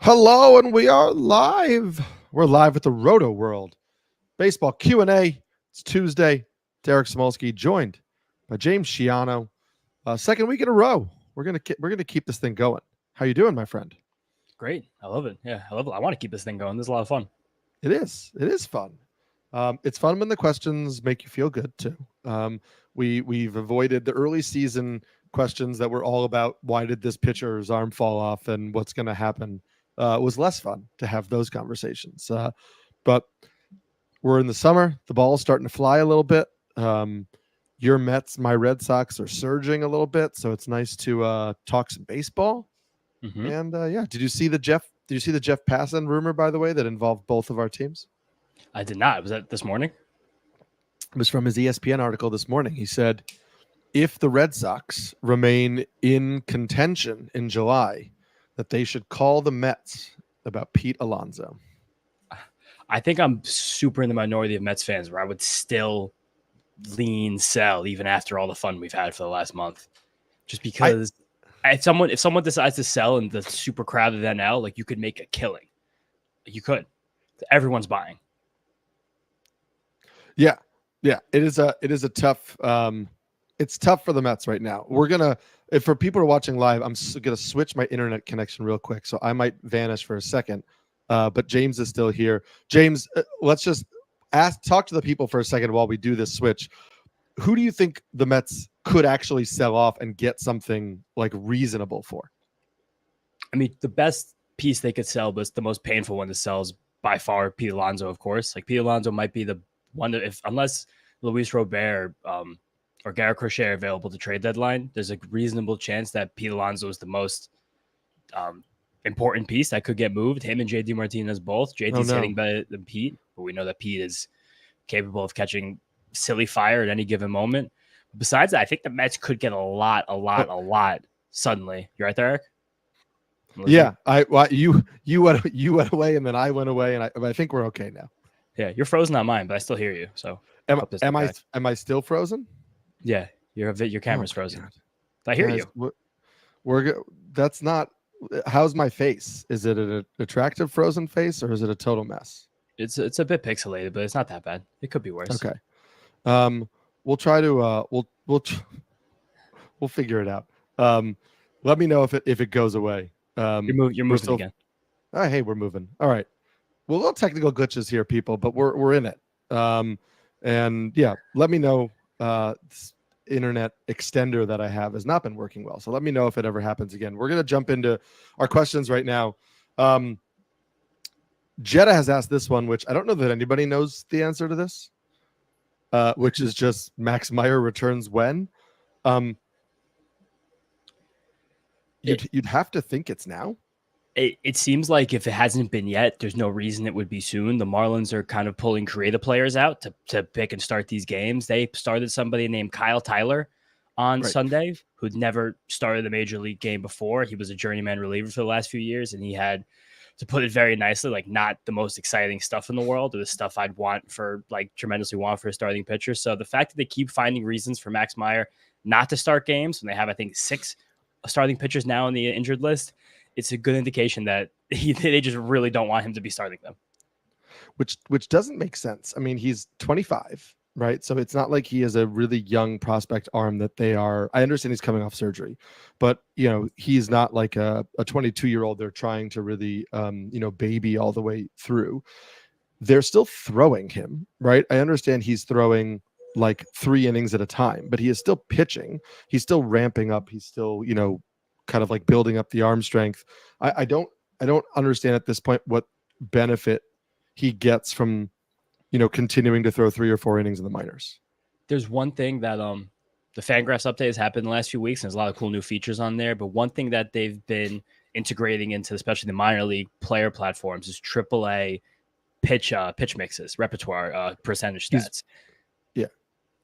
Hello, and we are live. We're live at the Rotoworld Baseball Q&A. It's Tuesday. Derek Samulski joined by James Schiano. Second week in a row. We're gonna keep this thing going. How you doing, my friend? Great. I love it. Yeah, I love it. I want to keep this thing going. This is a lot of fun. It is. It is fun. It's fun when the questions make you feel good too. We've avoided the early season questions that were all about why did this pitcher's arm fall off and what's going to happen. It was less fun to have those conversations. But we're in the summer. The ball's starting to fly a little bit. Your Mets, my Red Sox are surging a little bit, so it's nice to talk some baseball. Mm-hmm. And yeah, did you see the Jeff Passan rumor, by the way, that involved both of our teams? I did not. Was that this morning? It was from his ESPN article this morning. He said, if the Red Sox remain in contention in July, that they should call the Mets about Pete Alonso. I think I'm super in the minority of Mets fans where I would still lean sell even after all the fun we've had for the last month. Just because if someone decides to sell in the super crowded NL, like, you could make a killing. You could. Everyone's buying. Yeah. It is a tough. It's tough for the Mets right now. If for people who are watching live, I'm gonna switch my internet connection real quick, so I might vanish for a second. But James is still here. James, let's just talk to the people for a second while we do this switch. Who do you think the Mets could actually sell off and get something like reasonable for? I mean, the best piece they could sell, but the most painful one to sell is by far Pete Alonso, of course. Like, Pete Alonso might be the one that, unless Luis Robert or Garrett Crochet are available to trade deadline, there's a reasonable chance that Pete Alonso is the most important piece that could get moved. Him and JD Martinez both. JD's hitting better than Pete, but we know that Pete is capable of catching silly fire at any given moment. Besides that, I think the Mets could get a lot suddenly. You right there, Eric? Yeah, you went away and then I went away, and I think we're okay now. Yeah, you're frozen on mine, but I still hear you. So am I still frozen? Yeah, your camera's frozen. God. I hear you. That's not. How's my face? Is it an attractive frozen face or is it a total mess? It's a bit pixelated, but it's not that bad. It could be worse. Okay. We'll try to we'll figure it out. Let me know if it goes away. You're moving again. Oh, hey, we're moving. All right. Well, little technical glitches here, people, but we're in it. And yeah, let me know. This internet extender that I have has not been working well, so let me know if it ever happens again. We're gonna jump into our questions right now. Jetta has asked this one, which I don't know that anybody knows the answer to this, which is just Max Meyer returns when. You'd have to think it's now. It seems like if it hasn't been yet, there's no reason it would be soon. The Marlins are kind of pulling creative players out to pick and start these games. They started somebody named Kyle Tyler on Sunday, who'd never started a major league game before. He was a journeyman reliever for the last few years, and he had, to put it very nicely, like, not the most exciting stuff in the world, or the stuff I'd tremendously want for a starting pitcher. So the fact that they keep finding reasons for Max Meyer not to start games, when they have, I think, 6 starting pitchers now on the injured list, it's a good indication that they just really don't want him to be starting them. Which doesn't make sense. I mean, he's 25, right? So it's not like he is a really young prospect arm that they are. I understand he's coming off surgery, but he's not like a 22-year-old they're trying to really baby all the way through. They're still throwing him, right? I understand he's throwing like 3 innings at a time, but he is still pitching. He's still ramping up. He's still, kind of like building up the arm strength. I don't understand at this point what benefit he gets from, continuing to throw 3 or 4 innings in the minors. There's one thing that the Fangraphs update has happened in the last few weeks, and there's a lot of cool new features on there. But one thing that they've been integrating into, especially the minor league player platforms, is AAA pitch mixes, repertoire, percentage stats.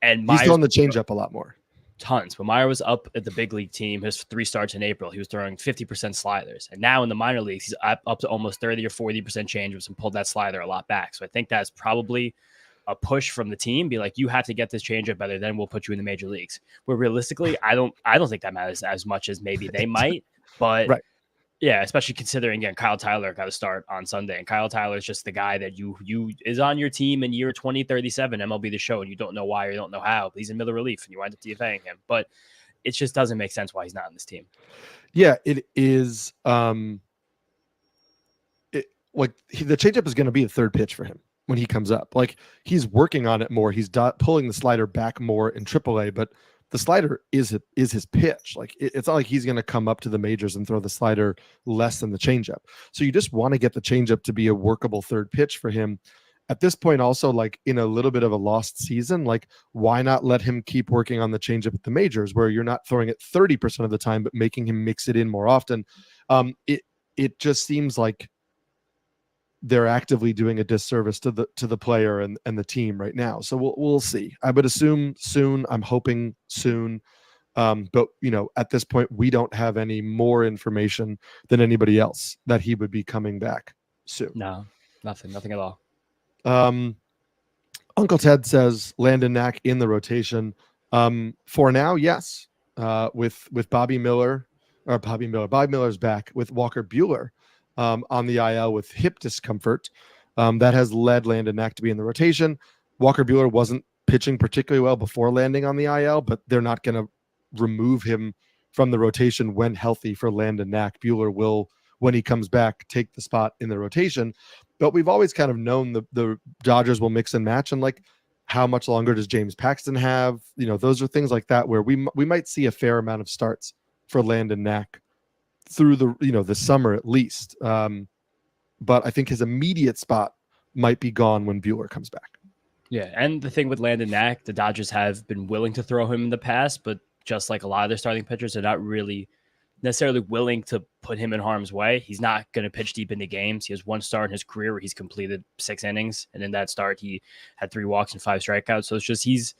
And he's throwing the changeup a lot more. Tons. When Meyer was up at the big league team, his 3 starts in April, he was throwing 50% sliders. And now in the minor leagues, he's up to almost 30 or 40% changeups and pulled that slider a lot back. So I think that's probably a push from the team. Be like, you have to get this changeup better, then we'll put you in the major leagues. Where realistically, I don't think that matters as much as maybe they might. But Yeah, especially considering, again, Kyle Tyler got to start on Sunday. And Kyle Tyler is just the guy that you is on your team in year 2037, MLB The Show, and you don't know why or you don't know how. He's in middle relief, and you wind up DFAing him. But it just doesn't make sense why he's not on this team. Yeah, it is. The changeup is going to be the third pitch for him when he comes up. Like, he's working on it more. He's pulling the slider back more in AAA, but the slider is his pitch. Like, it's not like he's going to come up to the majors and throw the slider less than the changeup. So you just want to get the changeup to be a workable third pitch for him. At this point, also, like, in a little bit of a lost season, like, why not let him keep working on the changeup at the majors, where you're not throwing it 30% of the time, but making him mix it in more often? It just seems like they're actively doing a disservice to the player and the team right now. So we'll see. I would assume soon. I'm hoping soon. But at this point, we don't have any more information than anybody else that he would be coming back soon. No, nothing at all. Uncle Ted says Landon Knack in the rotation. For now, yes. With Bobby Miller's back, with Walker Buehler on the IL with hip discomfort. That has led Landon Knack to be in the rotation. Walker Buehler wasn't pitching particularly well before landing on the IL, but they're not going to remove him from the rotation when healthy for Landon Knack. Buehler will, when he comes back, take the spot in the rotation. But we've always kind of known the Dodgers will mix and match, and like, how much longer does James Paxton have? Those are things like that where we might see a fair amount of starts for Landon Knack through the summer at least. But I think his immediate spot might be gone when Buehler comes back. Yeah, and the thing with Landon Knack, the Dodgers have been willing to throw him in the past, but just like a lot of their starting pitchers, they're not really necessarily willing to put him in harm's way. He's not going to pitch deep into games. He has one start in his career where he's completed 6 innings, and in that start, he had 3 walks and 5 strikeouts. So it's just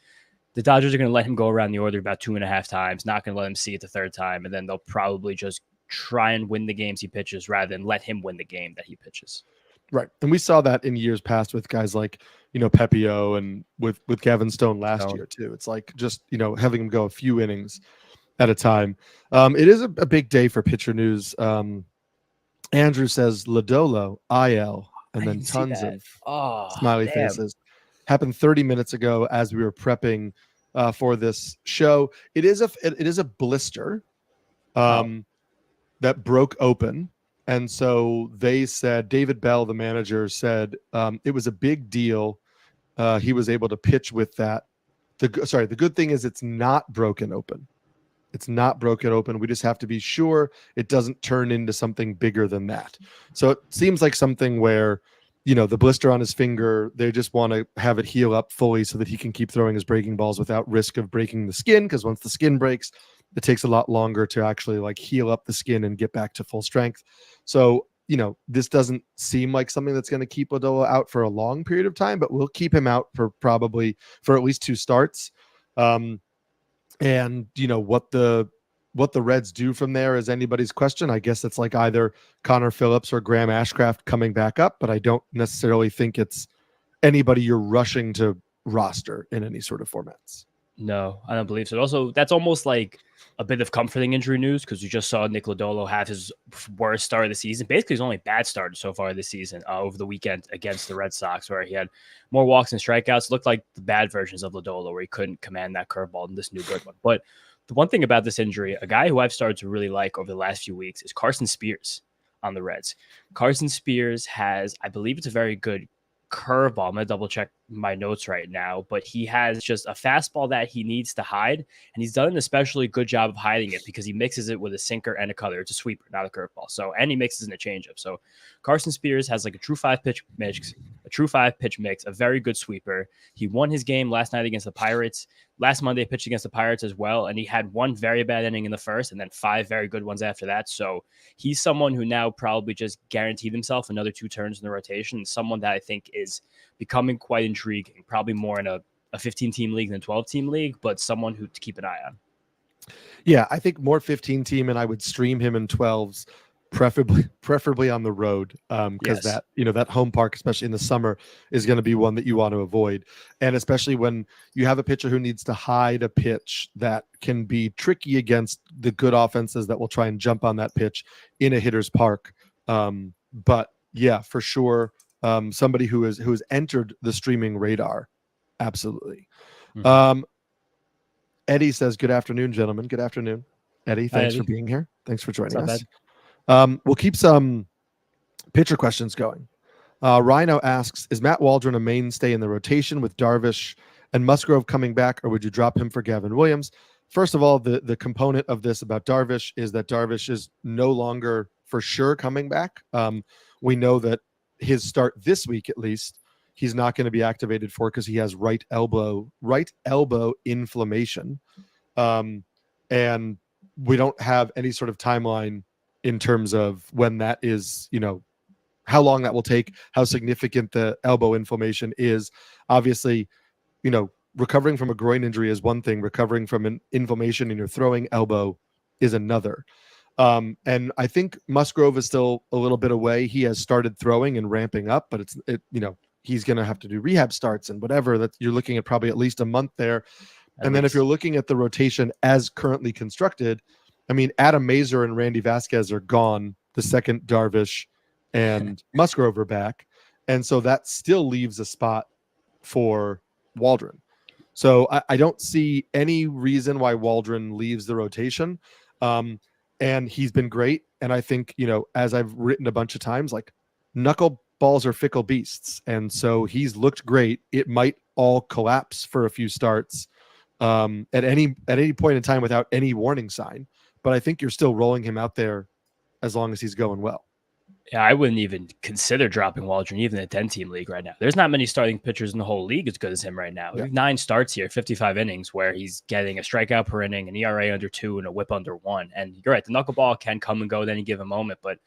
the Dodgers are going to let him go around the order about 2.5 times, not going to let him see it the third time, and then they'll probably just try and win the games he pitches rather than let him win the game that he pitches. Right. And we saw that in years past with guys like, Pepio, and with Gavin Stone last year too. It's like just, having him go a few innings at a time. It is a big day for pitcher news. Andrew says Lodolo, IL, and then tons of smiley faces. Happened 30 minutes ago as we were prepping for this show. It is a blister that broke open. And so they said, David Bell, the manager, said it was a big deal. He was able to pitch with that. The good thing is it's not broken open. It's not broken open. We just have to be sure it doesn't turn into something bigger than that. So it seems like something where, the blister on his finger, they just want to have it heal up fully so that he can keep throwing his breaking balls without risk of breaking the skin. Because once the skin breaks, it takes a lot longer to actually like heal up the skin and get back to full strength. So, this doesn't seem like something that's going to keep Lodolo out for a long period of time, but we'll keep him out for at least 2 starts. And what the Reds do from there is anybody's question. I guess it's like either Connor Phillips or Graham Ashcraft coming back up, but I don't necessarily think it's anybody you're rushing to roster in any sort of formats. No, I don't believe so. Also, that's almost like a bit of comforting injury news because you just saw Nick Lodolo have his worst start of the season. Basically, his only bad start so far this season over the weekend against the Red Sox, where he had more walks and strikeouts. Looked like the bad versions of Lodolo, where he couldn't command that curveball in this new good one. But the one thing about this injury, a guy who I've started to really like over the last few weeks is Carson Spears on the Reds. Carson Spears has, I believe it's a very good curveball. I'm going to double check my notes right now, but he has just a fastball that he needs to hide, and he's done an especially good job of hiding it because he mixes it with a sinker and a cutter. It's a sweeper, not a curveball. So, and he mixes in a changeup. So Carson Spears has like a true 5-pitch mix, a very good sweeper. He won his game last night against the Pirates. Last Monday, pitched against the Pirates as well, and he had 1 very bad inning in the first and then 5 very good ones after that. So he's someone who now probably just guaranteed himself another 2 turns in the rotation, someone that I think is becoming quite intriguing, probably more in a 15-team league than a 12-team league, but someone who to keep an eye on. Yeah, I think more 15-team, and I would stream him in 12s preferably on the road, because Yes. that home park, especially in the summer, is going to be one that you want to avoid, and especially when you have a pitcher who needs to hide a pitch that can be tricky against the good offenses that will try and jump on that pitch in a hitter's park. But yeah, for sure, somebody who has entered the streaming radar, absolutely. Mhm. Eddie says, "Good afternoon, gentlemen." Good afternoon, Eddie. Hi, Thanks for Eddie. being here. Thanks for What's joining up, us. Ed? We'll keep some pitcher questions going. Rhino asks, is Matt Waldron a mainstay in the rotation with Darvish and Musgrove coming back, or would you drop him for Gavin Williams? First of all, the component of this about Darvish is that Darvish is no longer for sure coming back. We know that his start this week, at least, he's not going to be activated for because he has right elbow inflammation. And we don't have any sort of timeline in terms of when that is, how long that will take, how significant the elbow inflammation is. Obviously, recovering from a groin injury is one thing. Recovering from an inflammation in your throwing elbow is another. And I think Musgrove is still a little bit away. He has started throwing and ramping up, but he's going to have to do rehab starts and whatever. That you're looking at probably at least a month there. And then if you're looking at the rotation as currently constructed, I mean, Adam Mazur and Randy Vasquez are gone the second Darvish and Musgrove are back. And so that still leaves a spot for Waldron. So I don't see any reason why Waldron leaves the rotation. And he's been great. And I think, as I've written a bunch of times, like, knuckleballs are fickle beasts. And so he's looked great. It might all collapse for a few starts at any point in time without any warning sign. But I think you're still rolling him out there as long as he's going well. Yeah, I wouldn't even consider dropping Waldron even in a 10-team league right now. There's not many starting pitchers in the whole league as good as him right now. Yeah. 9 starts here, 55 innings, where he's getting a strikeout per inning, an ERA under 2, and a whip under 1. And you're right, the knuckleball can come and go at any given moment. But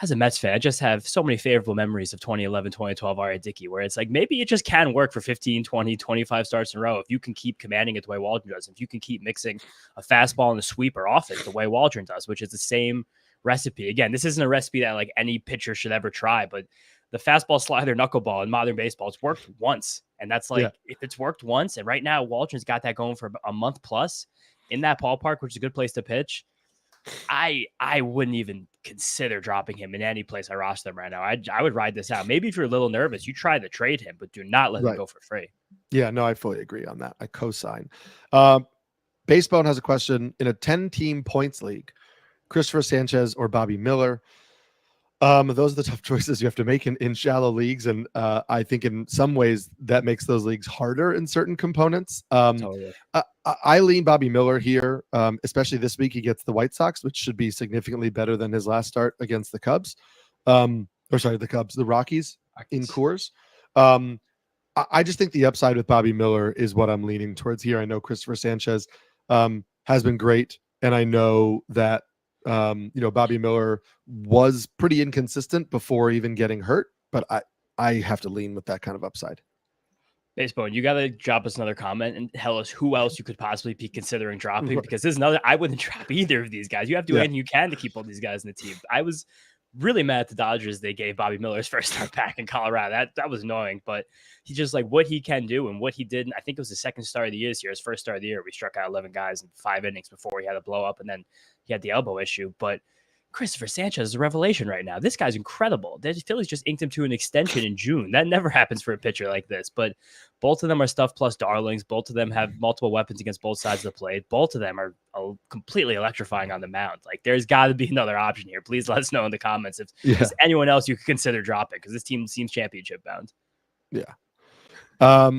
as a Mets fan, I just have so many favorable memories of 2011, 2012 R.A. Dickey, where it's like maybe it just can work for 15, 20, 25 starts in a row if you can keep commanding it the way Waldron does. If you can keep mixing a fastball and a sweeper off it the way Waldron does, which is the same recipe. Again, this isn't a recipe that like any pitcher should ever try, but the fastball, slider, knuckleball in modern baseball, it's worked once. And that's like, if it's worked once, and right now Waldron's got that going for a month plus in that ballpark, which is a good place to pitch, I wouldn't even consider dropping him in any place I roster them right now. I would ride this out. Maybe if you're a little nervous, you try to trade him, but do not let him go for free. Yeah, no, I fully agree on that. I co-sign. Basebone has a question. In a 10-team points league, Christopher Sanchez or Bobby Miller? Those are the tough choices you have to make in shallow leagues. And I think in some ways that makes those leagues harder in certain components. Totally. I lean Bobby Miller here, especially this week. He gets the White Sox, which should be significantly better than his last start against the Cubs. The Rockies in Coors. I just think the upside with Bobby Miller is what I'm leaning towards here. I know Christopher Sanchez has been great, and I know that Bobby Miller was pretty inconsistent before even getting hurt, but I have to lean with that kind of upside. Basebone, you got to drop us another comment and tell us who else you could possibly be considering dropping, because there's another. I wouldn't drop either of these guys. You have to do anything you can to keep all these guys in the team. I was really mad at the Dodgers. They gave Bobby Miller's first start back in Colorado. That was annoying, but he just like what he can do and what he did. And I think it was the second start of the year this year, his first start of the year. We struck out 11 guys in 5 innings before he had a blow up, and then he had the elbow issue. But Christopher Sanchez is a revelation right now. This guy's incredible. The Phillies just inked him to an extension in June. That never happens for a pitcher like this. But both of them are stuff plus darlings. Both of them have multiple weapons against both sides of the plate. Both of them are completely electrifying on the mound. Like, there's got to be another option here. Please let us know in the comments if there's anyone else you could consider dropping, because this team seems championship bound. Yeah.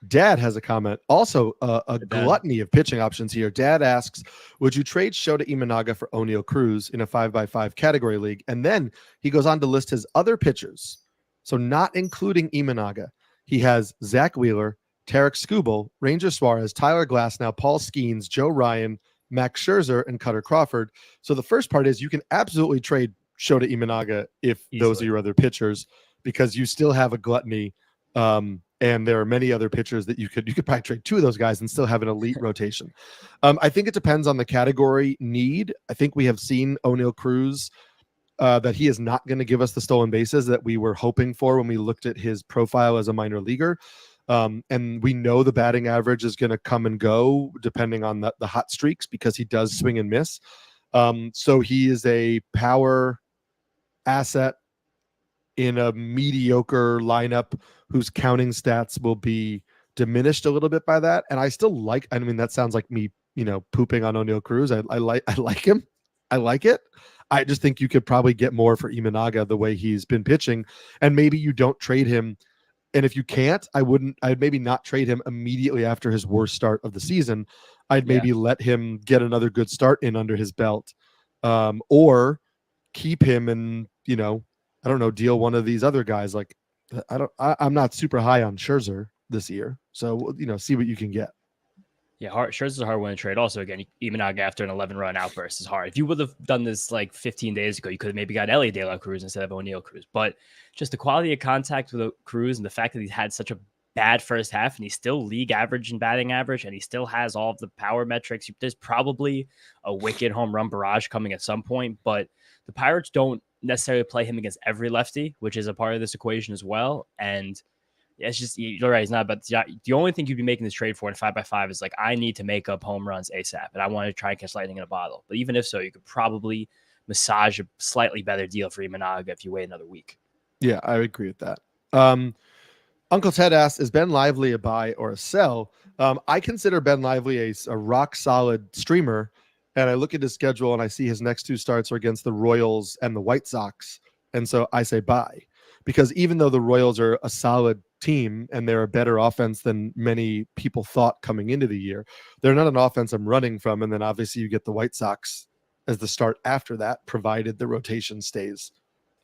Dad has a comment. Also, a gluttony of pitching options here. Dad asks, would you trade Shota Imanaga for O'Neal Cruz in a 5x5 category league? And then he goes on to list his other pitchers. So not including Imanaga. He has Zach Wheeler, Tarek Skubal, Ranger Suarez, Tyler Glasnow, Paul Skeens, Joe Ryan, Max Scherzer, and Cutter Crawford. So the first part is you can absolutely trade Shota Imanaga if those are your other pitchers, because you still have a gluttony. And there are many other pitchers that you could probably trade 2 of those guys and still have an elite rotation. I think it depends on the category need. I think we have seen O'Neal Cruz that he is not going to give us the stolen bases that we were hoping for when we looked at his profile as a minor leaguer. And we know the batting average is going to come and go depending on the hot streaks because he does swing and miss. So he is a power asset in a mediocre lineup whose counting stats will be diminished a little bit by that. And I still like, I mean, that sounds like me, pooping on O'Neal Cruz. I like him. I like it. I just think you could probably get more for Imanaga the way he's been pitching. And maybe you don't trade him. And if you can't, I'd maybe not trade him immediately after his worst start of the season. I'd maybe let him get another good start in under his belt, or keep him and, I don't know, deal one of these other guys. Like I'm not super high on Scherzer this year. So, see what you can get. Yeah, Scherzer's a hard one to trade. Also, again, Imanaga after an 11-run outburst is hard. If you would have done this like 15 days ago, you could have maybe got Elliot De La Cruz instead of O'Neal Cruz. But just the quality of contact with Cruz and the fact that he's had such a bad first half and he's still league average in batting average and he still has all of the power metrics. There's probably a wicked home run barrage coming at some point, but the Pirates don't necessarily play him against every lefty, which is a part of this equation as well. And it's just, you're right. It's not, but the only thing you'd be making this trade for in 5x5 is like, I need to make up home runs ASAP and I want to try and catch lightning in a bottle. But even if so, you could probably massage a slightly better deal for Imanaga if you wait another week. Yeah, I would agree with that. Uncle Ted asked, is Ben Lively a buy or a sell? I consider Ben Lively a rock solid streamer. And I look at his schedule and I see his next two starts are against the Royals and the White Sox. And so I say buy, because even though the Royals are a solid team and they're a better offense than many people thought coming into the year, they're not an offense I'm running from. And then obviously you get the White Sox as the start after that, provided the rotation stays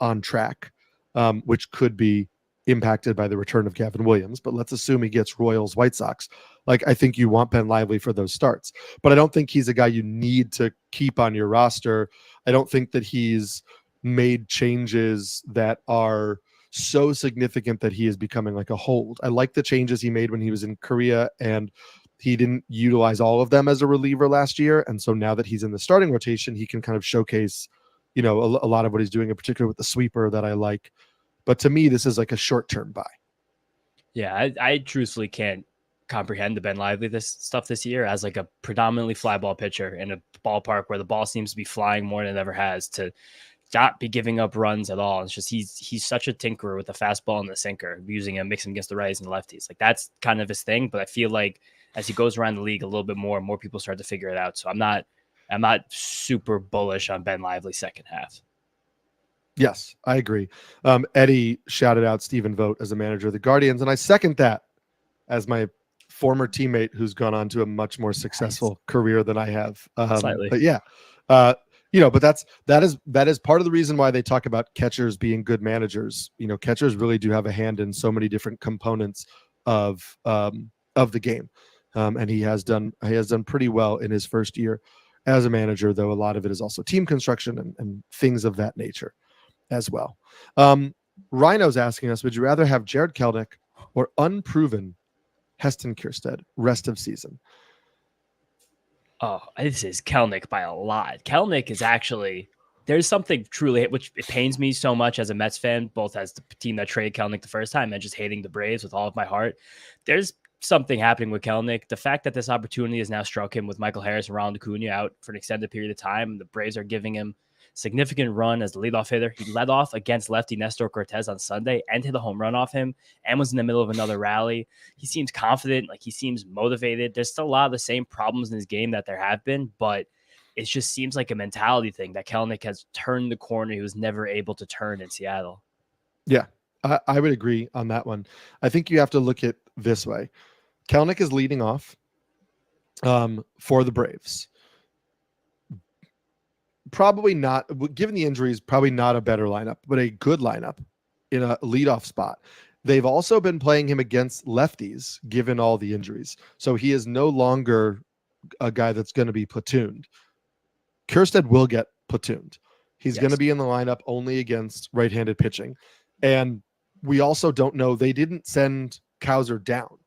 on track, which could be impacted by the return of Gavin Williams. But let's assume he gets Royals, White Sox. Like, I think you want Ben Lively for those starts, but I don't think he's a guy you need to keep on your roster. I don't think that he's made changes that are so significant that he is becoming like a hold. I like the changes he made when he was in Korea, and he didn't utilize all of them as a reliever last year. And so now that he's in the starting rotation, he can kind of showcase, a lot of what he's doing, in particular with the sweeper that I like. But to me, this is like a short-term buy. Yeah, I truthfully can't comprehend the Ben Lively this year as like a predominantly fly ball pitcher in a ballpark where the ball seems to be flying more than it ever has, to not be giving up runs at all. It's just he's such a tinkerer with the fastball and the sinker, using him, mixing against the righties and the lefties. Like, that's kind of his thing. But I feel like as he goes around the league a little bit more, more people start to figure it out. So I'm not super bullish on Ben Lively's second half. Yes, I agree. Eddie shouted out Stephen Vogt as a manager of the Guardians, and I second that as my former teammate who's gone on to a much more successful career than I have. Slightly. But yeah, but that is part of the reason why they talk about catchers being good managers. Catchers really do have a hand in so many different components of the game, and he has done pretty well in his first year as a manager. Though a lot of it is also team construction and things of that nature as well. Rhino's asking us, would you rather have Jared Kelenic or unproven Heston Kjerstad rest of season? Oh, this is Kelenic by a lot. Kelenic is actually, there's something truly, which it pains me so much as a Mets fan, both as the team that traded Kelenic the first time and just hating the Braves with all of my heart. There's something happening with Kelenic. The fact that this opportunity has now struck him with Michael Harris and Ronald Acuna out for an extended period of time, the Braves are giving him significant run as the leadoff hitter. He led off against lefty Nestor Cortez on Sunday and hit a home run off him and was in the middle of another rally. He seems confident, like he seems motivated. There's still a lot of the same problems in his game that there have been, but it just seems like a mentality thing that Kelenic has turned the corner he was never able to turn in Seattle. Yeah, I would agree on that one. I think you have to look at this way. Kelenic is leading off for the Braves. Probably not, given the injuries, probably not a better lineup, but a good lineup in a leadoff spot. They've also been playing him against lefties, given all the injuries. So he is no longer a guy that's going to be platooned. Kjerstad will get platooned. He's going to be in the lineup only against right-handed pitching. And we also don't know, they didn't send Cowser down.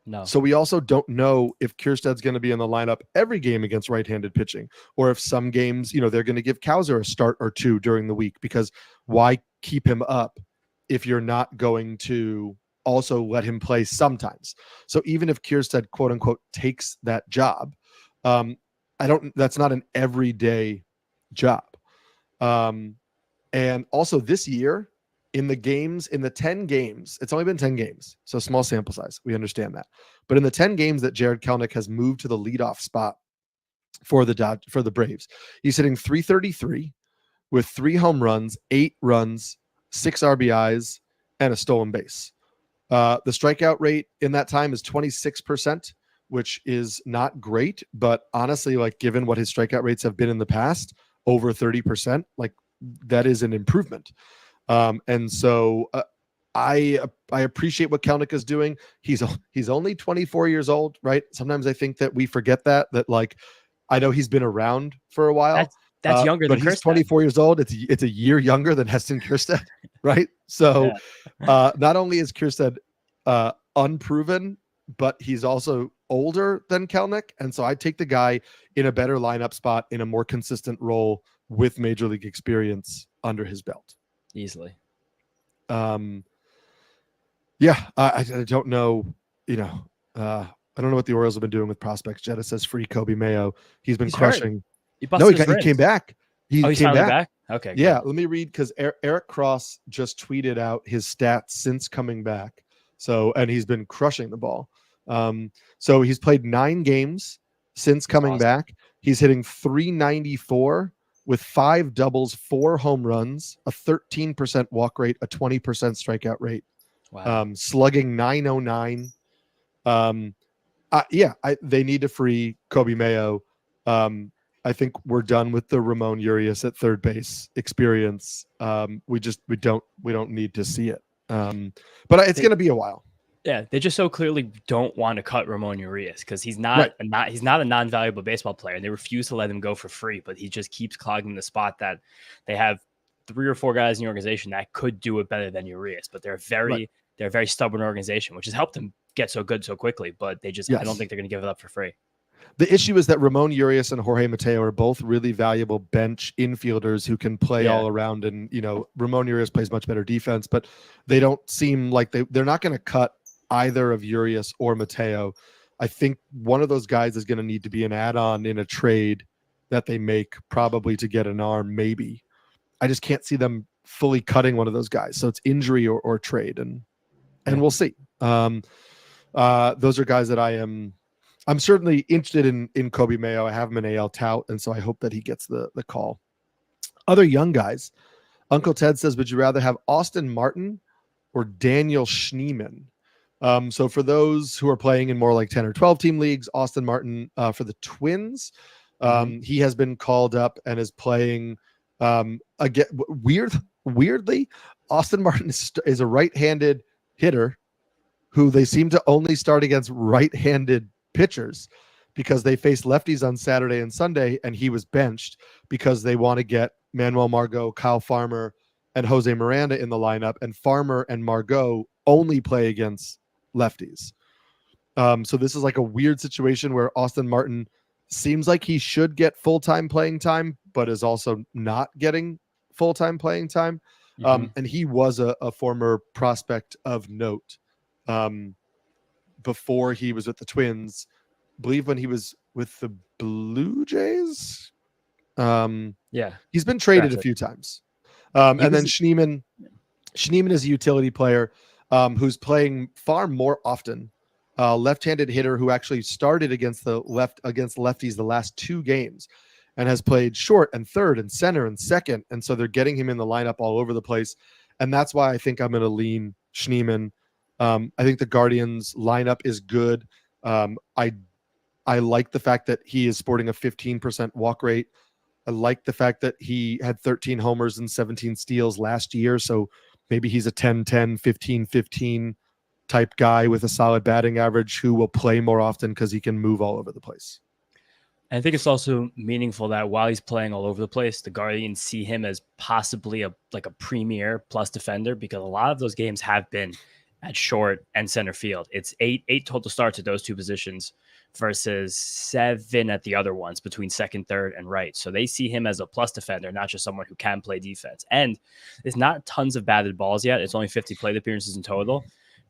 No. So we also don't know if Kjerstad's going to be in the lineup every game against right-handed pitching, or if some games, they're going to give Cowser a start or two during the week, because why keep him up if you're not going to also let him play sometimes? So even if Kjerstad, quote unquote, takes that job, that's not an everyday job. And also this year, in the 10 games, it's only been 10 games, so small sample size. We understand that. But in the 10 games that Jared Kelenic has moved to the leadoff spot for the Braves, he's hitting .333 with 3 home runs, 8 runs, 6 RBIs, and a stolen base. The strikeout rate in that time is 26%, which is not great, but honestly, like, given what his strikeout rates have been in the past, over 30%, like, that is an improvement. And so I appreciate what Kelenic is doing. He's only 24 years old, right? Sometimes I think that we forget that like, I know he's been around for a while. That's younger than But he's Kjerstad. 24 years old. It's a year younger than Heston Kjerstad, right? So not only is Kjerstad unproven, but he's also older than Kelenic. And so I take the guy in a better lineup spot in a more consistent role with major league experience under his belt. Easily. I don't know, I don't know what the Orioles have been doing with prospects. Jetta says free Kobe Mayo. He's been crushing. He came back. He's came back. Okay. Yeah. Good. Let me read, because Eric Cross just tweeted out his stats since coming back. So, and he's been crushing the ball. So he's played 9 games since coming back. He's hitting .394 with 5 doubles, 4 home runs, a 13% walk rate, a 20% strikeout rate. Wow. Slugging .909. They need to free Kobe Mayo. I think we're done with the Ramon Urias at third base experience. We don't need to see it. But it's going to be a while. Yeah, they just so clearly don't want to cut Ramon Urias because he's not a non-valuable baseball player, and they refuse to let him go for free. But he just keeps clogging the spot that they have 3 or 4 guys in the organization that could do it better than Urias. But they're a very stubborn organization, which has helped them get so good so quickly. But I don't think they're going to give it up for free. The issue is that Ramon Urias and Jorge Mateo are both really valuable bench infielders who can play all around. And, Ramon Urias plays much better defense, but they don't seem like they're not going to cut either of Urias or Mateo. I think one of those guys is going to need to be an add-on in a trade that they make, probably to get an arm, maybe. I just can't see them fully cutting one of those guys. So it's injury or trade, and we'll see. Those are guys that I'm certainly interested in Kobe Mayo. I have him in AL tout, and so I hope that he gets the call. Other young guys, Uncle Ted says, would you rather have Austin Martin or Daniel Schneemann? So for those who are playing in more like 10 or 12 team leagues, Austin Martin for the Twins, he has been called up and is playing again. Weirdly, Austin Martin is a right-handed hitter who they seem to only start against right-handed pitchers because they faced lefties on Saturday and Sunday, and he was benched because they want to get Manuel Margot, Kyle Farmer, and Jose Miranda in the lineup, and Farmer and Margot only play against lefties. So this is like a weird situation where Austin Martin seems like he should get full-time playing time, but is also not getting full-time playing time. And he was a former prospect of note before he was with the Twins. I believe when he was with the Blue Jays. He's been traded a few times. And then Schneemann is a utility player who's playing far more often. Left-handed hitter who actually started against lefties the last 2 games and has played short and third and center and second. And so they're getting him in the lineup all over the place. And that's why I think I'm going to lean Schneemann. I think the Guardians lineup is good. I like the fact that he is sporting a 15% walk rate. I like the fact that he had 13 homers and 17 steals last year. So maybe he's a 10-10, 15-15 type guy with a solid batting average who will play more often because he can move all over the place. I think it's also meaningful that while he's playing all over the place, the Guardians see him as possibly a premier plus defender, because a lot of those games have been at short and center field. It's eight total starts at those two positions versus 7 at the other ones between second, third, and right. So they see him as a plus defender, not just someone who can play defense. And it's not tons of batted balls yet. It's only 50 plate appearances in total,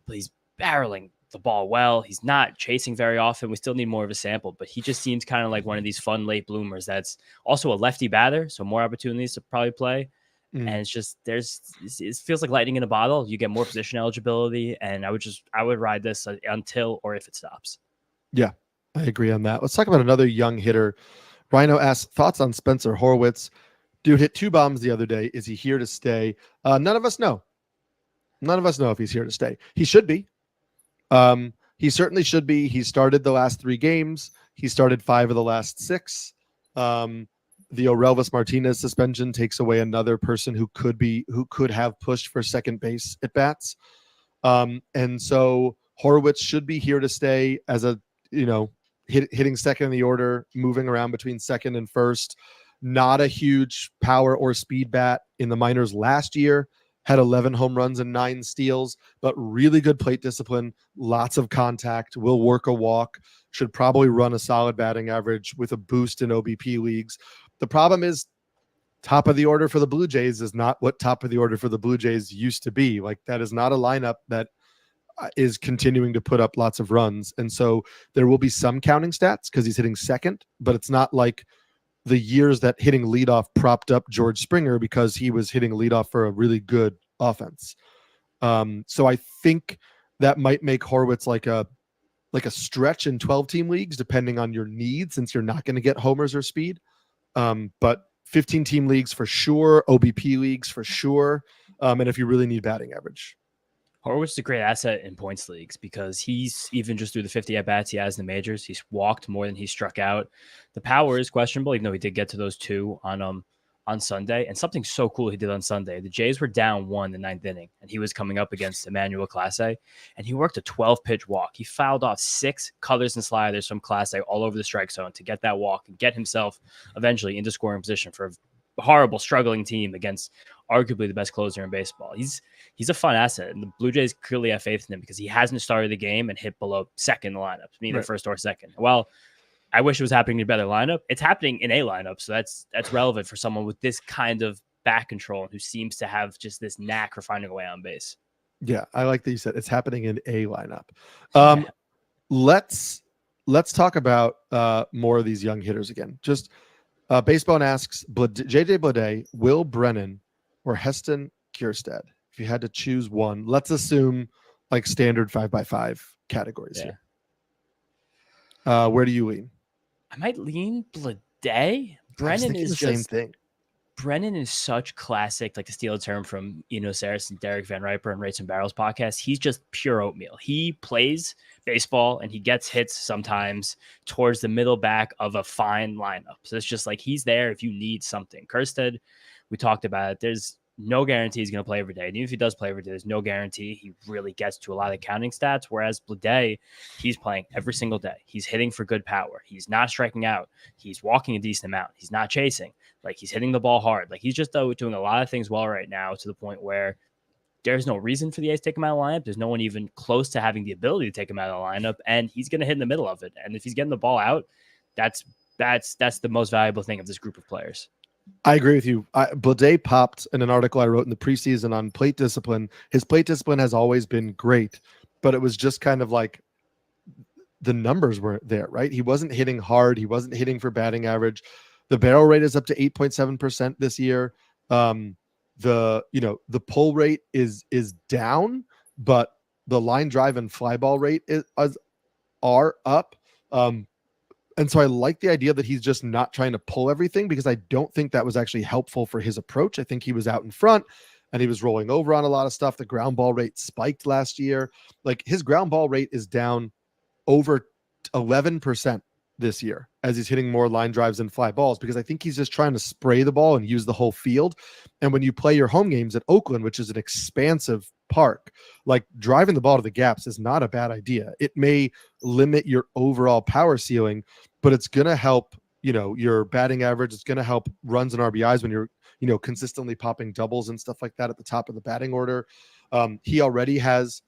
but he's barreling the ball well. He's not chasing very often. We still need more of a sample, but he just seems kind of like one of these fun late bloomers that's also a lefty batter, so more opportunities to probably play. And it's just it feels like lightning in a bottle. You get more position eligibility, and I would ride this until or if it stops. Yeah, I agree on that. Let's talk about another young hitter. Rhino asks thoughts on Spencer Horwitz. Dude hit 2 bombs the other day. Is he here to stay? None of us know. None of us know if he's here to stay. He should be. He certainly should be. He started the last 3 games. He started 5 of the last 6. The Orelvis Martinez suspension takes away another person who could have pushed for second base at bats. And so Horwitz should be here to stay as a, hitting second in the order, moving around between second and first. Not a huge power or speed bat in the minors last year. Had 11 home runs and 9 steals, but really good plate discipline, lots of contact, will work a walk, should probably run a solid batting average with a boost in OBP leagues. The problem is top of the order for the Blue Jays is not what top of the order for the Blue Jays used to be. Like, that is not a lineup that is continuing to put up lots of runs. And so there will be some counting stats because he's hitting second, but it's not like the years that hitting leadoff propped up George Springer because he was hitting leadoff for a really good offense. So I think that might make Horwitz like a stretch in 12-team leagues, depending on your needs, since you're not going to get homers or speed. But 15-team leagues for sure, OBP leagues for sure, and if you really need batting average. Horwitz is a great asset in points leagues because he's, even just through the 50 at-bats he has in the majors, he's walked more than he struck out. The power is questionable, even though he did get to those 2 on Sunday. And something so cool he did on Sunday, the Jays were down 1 in the 9th inning, and he was coming up against Emmanuel Clase, and he worked a 12-pitch walk. He fouled off 6 cutters and sliders from Clase all over the strike zone to get that walk and get himself eventually into scoring position for a horrible, struggling team against arguably the best closer in baseball. He's a fun asset, and the Blue Jays clearly have faith in him because he hasn't started the game and hit below second in the lineup, neither first or second. Well, I wish it was happening in a better lineup. It's happening in a lineup, so that's relevant for someone with this kind of bat control who seems to have just this knack for finding a way on base. Yeah, I like that you said it's happening in a lineup. Let's talk about more of these young hitters again. Just Baseball asks JJ Bleday, Will Brennan, or Heston Kjerstad. If you had to choose one, let's assume like standard 5x5 categories here. Where do you lean? I might lean Bleday. Brennan is the same thing. Brennan is such classic, like to steal a term from Eno Saris and Derek Van Riper and Rates and Barrels podcast. He's just pure oatmeal. He plays baseball and he gets hits sometimes towards the middle back of a fine lineup. So it's just like he's there if you need something. Kjerstad, we talked about it. There's no guarantee he's going to play every day. And even if he does play every day, there's no guarantee he really gets to a lot of counting stats. Whereas Bleday, he's playing every single day. He's hitting for good power. He's not striking out. He's walking a decent amount. He's not chasing. Like, he's hitting the ball hard. Like, he's just doing a lot of things well right now, to the point where there's no reason for the A's to take him out of the lineup. There's no one even close to having the ability to take him out of the lineup, and he's going to hit in the middle of it. And if he's getting the ball out, that's the most valuable thing of this group of players. I agree with you. Bleday popped in an article I wrote in the preseason on plate discipline. His plate discipline has always been great, but it was just kind of like the numbers weren't there, right? He wasn't hitting hard. He wasn't hitting for batting average. The barrel rate is up to 8.7% this year. The pull rate is down, but the line drive and fly ball rate are up. And so I like the idea that he's just not trying to pull everything, because I don't think that was actually helpful for his approach. I think he was out in front and he was rolling over on a lot of stuff. The ground ball rate spiked last year. Like, his ground ball rate is down over 11% this year as he's hitting more line drives and fly balls, because I think he's just trying to spray the ball and use the whole field. And when you play your home games at Oakland, which is an expansive park, like, driving the ball to the gaps is not a bad idea. It may limit your overall power ceiling, but it's going to help, your batting average. It's going to help runs and RBIs when you're, consistently popping doubles and stuff like that at the top of the batting order. He already has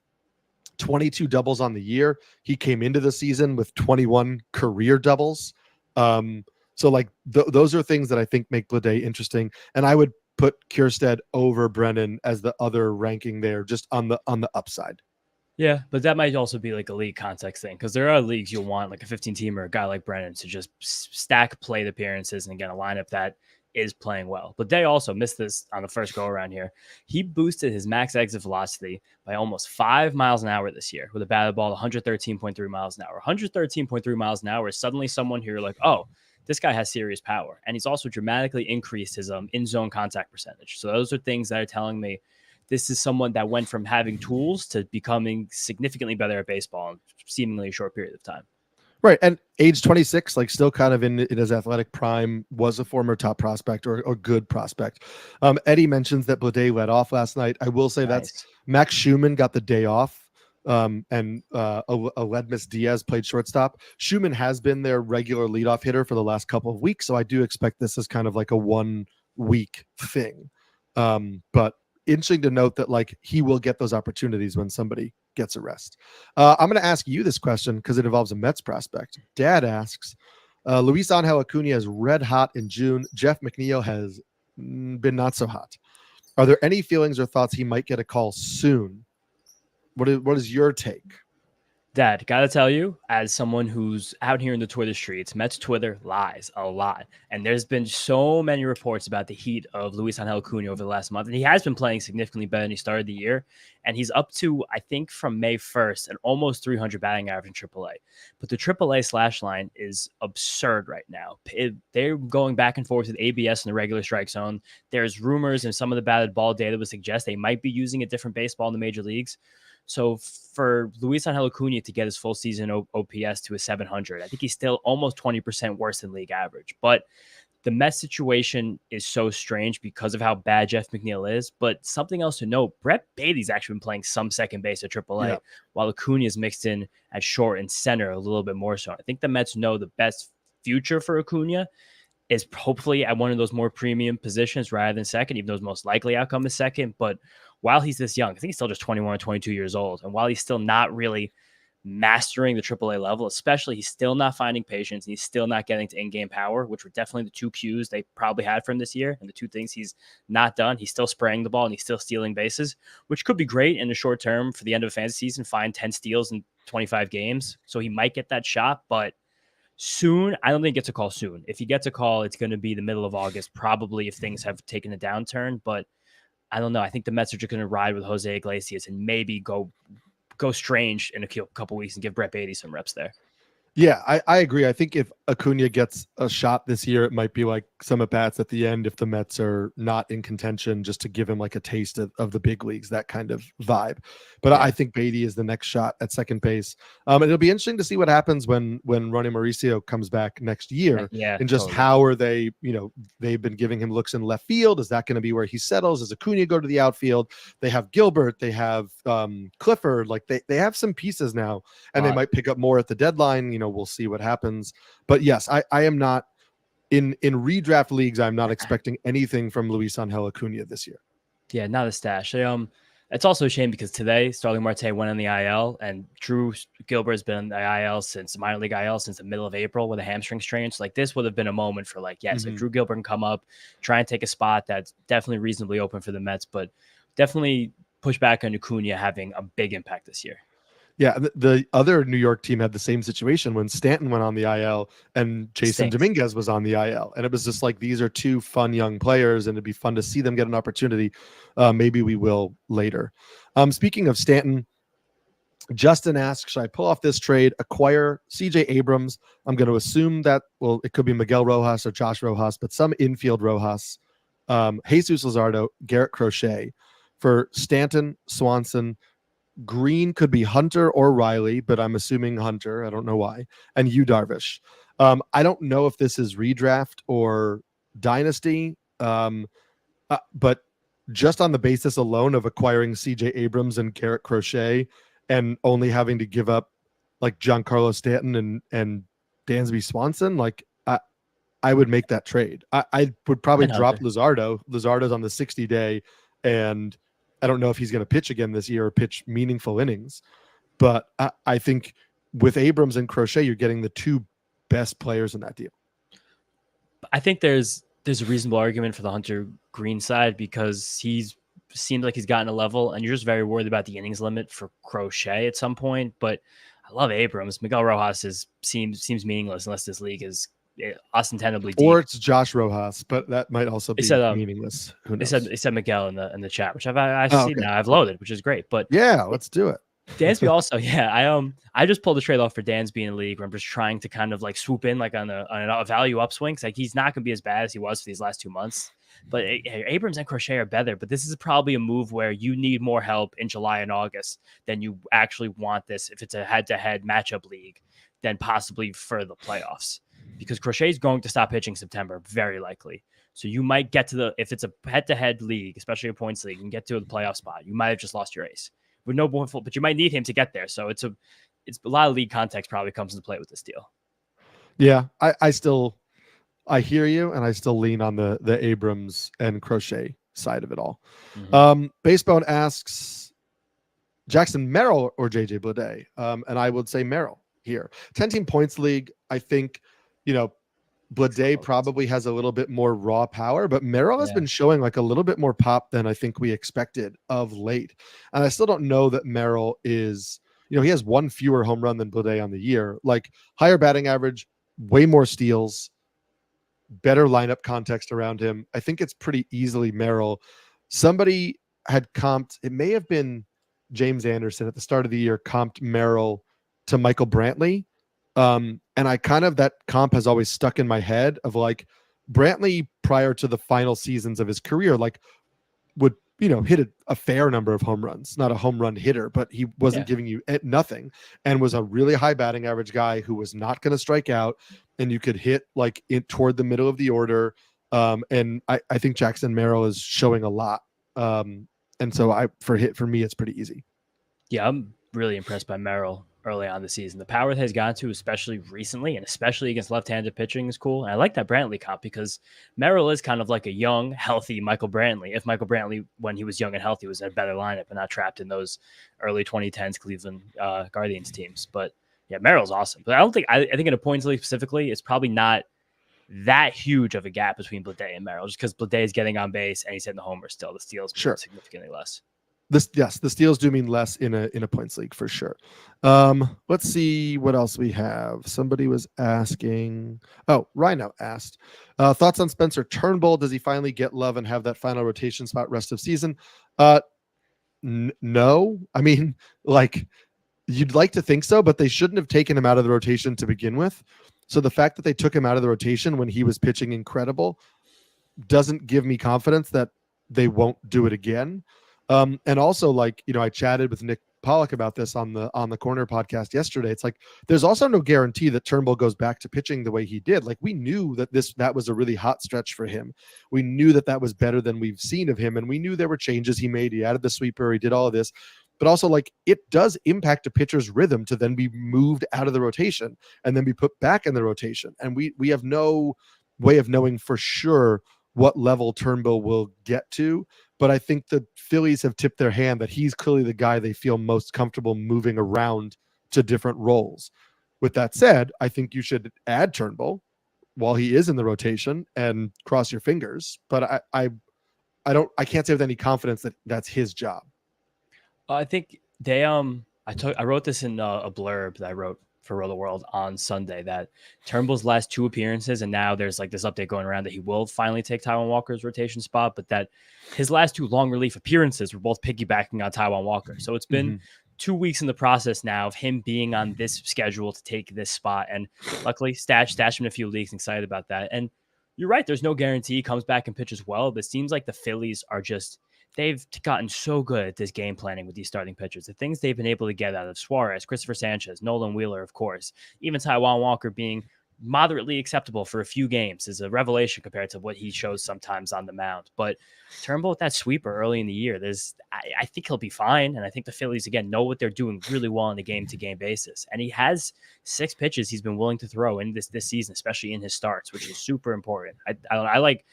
22 doubles on the year. He came into the season with 21 career doubles. So like those are things that I think make Bleday interesting. And I would put Kjerstad over Brennan as the other ranking there, just on the upside. Yeah, but that might also be like a league context thing, because there are leagues you'll want like a 15-teamer, a guy like Brennan, to just stack plate appearances and get a lineup that is playing well. But they also missed this on the first go around here. He boosted his max exit velocity by almost 5 miles an hour this year with a batted ball 113.3 miles an hour. 113.3 miles an hour is suddenly someone who you're like, oh, this guy has serious power. And he's also dramatically increased his in-zone contact percentage. So those are things that are telling me this is someone that went from having tools to becoming significantly better at baseball in seemingly a short period of time. Right. And age 26, like still kind of in his athletic prime, was a former top prospect or good prospect. Eddie mentions that Bleday led off last night. I will say that's Max Schumann got the day off. And Aledmus Diaz played shortstop. Schumann has been their regular leadoff hitter for the last couple of weeks. So I do expect this is kind of like a 1 week thing. But interesting to note that like he will get those opportunities when somebody gets a rest. I'm going to ask you this question because it involves a Mets prospect. Dad asks, Luis Angel Acuna is red hot in June. Jeff McNeil has been not so hot. Are there any feelings or thoughts he might get a call soon? What is your take? Dad, gotta tell you, as someone who's out here in the Twitter streets, Mets Twitter lies a lot. And there's been so many reports about the heat of Luis Angel Acuna over the last month. And he has been playing significantly better than he started the year. And he's up to, I think, from May 1st, an almost 300 batting average in AAA. But the AAA slash line is absurd right now. They're going back and forth with ABS in the regular strike zone. There's rumors and some of the batted ball data would suggest they might be using a different baseball in the major leagues. So for Luis Angel Acuna to get his full season OPS to a 700, I think he's still almost 20% worse than league average. But the Mets situation is so strange because of how bad Jeff McNeil is. But something else to note, Brett Beatty's actually been playing some second base at AAA, while Acuna is mixed in at short and center a little bit more so. I think the Mets know the best future for Acuna is hopefully at one of those more premium positions rather than second, even though his most likely outcome is second. But while he's this young, I think he's still just 21 or 22 years old. And while he's still not really mastering the AAA level, especially, he's still not finding patience and he's still not getting to in-game power, which were definitely the two cues they probably had from this year. And the two things he's not done, he's still spraying the ball and he's still stealing bases, which could be great in the short term for the end of a fantasy season, find 10 steals in 25 games. So he might get that shot, but soon, I don't think he gets a call soon. If he gets a call, it's going to be the middle of August, probably, if things have taken a downturn. But I don't know. I think the Mets are just going to ride with Jose Iglesias and maybe go strange in a couple weeks and give Brett Beatty some reps there. Yeah, I agree. I think if Acuna gets a shot this year, it might be like some at-bats at the end if the Mets are not in contention, just to give him like a taste of the big leagues, that kind of vibe. But I think Beatty is the next shot at second base. It'll be interesting to see what happens when Ronnie Mauricio comes back next year. And just how are they, they've been giving him looks in left field. Is that going to be where he settles? Does Acuna go to the outfield? They have Gilbert, they have Clifford, like they have some pieces now, and they might pick up more at the deadline. We'll see what happens. But yes, I am not in redraft leagues. I'm not expecting anything from Luis Angel Acuna this year. Yeah, not a stash. It's also a shame because today Starling Marte went on the IL and Drew Gilbert has been on the IL since minor league IL since the middle of April with a hamstring strain. So like this would have been a moment for if Drew Gilbert can come up, try and take a spot that's definitely reasonably open for the Mets, but definitely push back on Acuna having a big impact this year. Yeah, the other New York team had the same situation when Stanton went on the IL and Jason Dominguez was on the IL. And it was just like, these are two fun young players, and it'd be fun to see them get an opportunity. Maybe we will later. Speaking of Stanton, Justin asks, should I pull off this trade, acquire CJ Abrams? I'm going to assume that, it could be Miguel Rojas or Josh Rojas, but some infield Rojas, Jesus Luzardo, Garrett Crochet for Stanton, Swanson. Green could be Hunter or Riley, but I'm assuming Hunter. I don't know why. And Yu Darvish. I don't know if this is redraft or dynasty, but just on the basis alone of acquiring CJ Abrams and Garrett Crochet and only having to give up like Giancarlo Stanton and Dansby Swanson, like I would make that trade. I would probably drop Luzardo. Luzardo's on the 60-day, and I don't know if he's going to pitch again this year or pitch meaningful innings. But I think with Abrams and Crochet, you're getting the two best players in that deal. I think there's a reasonable argument for the Hunter Green side because he's seemed like he's gotten a level, and you're just very worried about the innings limit for Crochet at some point. But I love Abrams. Miguel Rojas seems meaningless unless this league is ostensibly deep. Or it's Josh Rojas, but that might also be meaningless. Who knows? They said Miguel in the chat, which I've seen now. I've loaded, which is great. But yeah, let's do it. Dansby also, I just pulled the trade off for Dansby in a league where I'm just trying to kind of like swoop in like on a value upswing. Like he's not going to be as bad as he was for these last 2 months. But Abrams and Crochet are better. But this is probably a move where you need more help in July and August than you actually want this if it's a head-to-head matchup league than possibly for the playoffs. Because Crochet is going to stop pitching September, very likely. So you might get to if it's a head-to-head league, especially a points league, and get to the playoff spot, you might have just lost your ace. With no point, but you might need him to get there. So it's a lot of league context probably comes into play with this deal. Yeah, I hear you, and I still lean on the Abrams and Crochet side of it all. Mm-hmm. Basebone asks Jackson Merrill or JJ Bleday, and I would say Merrill here. 10-team points league. I think Bleday probably has a little bit more raw power, but Merrill has been showing like a little bit more pop than I think we expected of late. And I still don't know that Merrill is, he has one fewer home run than Bleday on the year, like higher batting average, way more steals, better lineup context around him. I think it's pretty easily Merrill. Somebody had comped, it may have been James Anderson at the start of the year, comped Merrill to Michael Brantley. And I that comp has always stuck in my head of like Brantley prior to the final seasons of his career, like would, hit a fair number of home runs, not a home run hitter, but he wasn't giving you nothing and was a really high batting average guy who was not going to strike out and you could hit like toward the middle of the order. And I think Jackson Merrill is showing a lot. And so for me, it's pretty easy. Yeah. I'm really impressed by Merrill early on the season. The power that has gone to, especially recently, and especially against left-handed pitching, is cool. And I like that Brantley comp because Merrill is kind of like a young, healthy Michael Brantley. If Michael Brantley, when he was young and healthy, was in a better lineup and not trapped in those early 2010s Cleveland Guardians teams. But yeah, Merrill's awesome. But I think in a points league specifically, it's probably not that huge of a gap between Bleday and Merrill, just because Bleday is getting on base and he's hitting the homer still. The steals significantly less. The steals do mean less in a points league for sure. Let's see what else we have. Somebody was asking. Oh, Rhino asked thoughts on Spencer Turnbull. Does he finally get love and have that final rotation spot rest of season? No. I mean, like you'd like to think so, but they shouldn't have taken him out of the rotation to begin with. So the fact that they took him out of the rotation when he was pitching incredible doesn't give me confidence that they won't do it again. And also, like, I chatted with Nick Pollock about this on the Corner podcast yesterday. It's like there's also no guarantee that Turnbull goes back to pitching the way he did. Like we knew that was a really hot stretch for him. We knew that was better than we've seen of him, and we knew there were changes he made. He added the sweeper, he did all of this, but also like it does impact a pitcher's rhythm to then be moved out of the rotation and then be put back in the rotation. And we have no way of knowing for sure what level Turnbull will get to. But I think the Phillies have tipped their hand that he's clearly the guy they feel most comfortable moving around to different roles. With that said, I think you should add Turnbull while he is in the rotation and cross your fingers. But I can't say with any confidence that that's his job. I think they I wrote this in a blurb that I wrote for Rotoworld on Sunday that Turnbull's last 2 appearances, and now there's like this update going around that he will finally take Taiwan Walker's rotation spot, but that his last 2 long relief appearances were both piggybacking on Taiwan Walker. So it's been 2 weeks in the process now of him being on this schedule to take this spot, and luckily stashed him in a few leagues. Excited about that. And you're right, there's no guarantee he comes back and pitches well, but it seems like the Phillies are they've gotten so good at this game planning with these starting pitchers. The things they've been able to get out of Suarez, Christopher Sanchez, Nolan Wheeler, of course, even Taiwan Walker being moderately acceptable for a few games is a revelation compared to what he shows sometimes on the mound. But Turnbull with that sweeper early in the year, I think he'll be fine. And I think the Phillies, again, know what they're doing really well on a game-to-game basis. And he has 6 pitches he's been willing to throw in this season, especially in his starts, which is super important. I like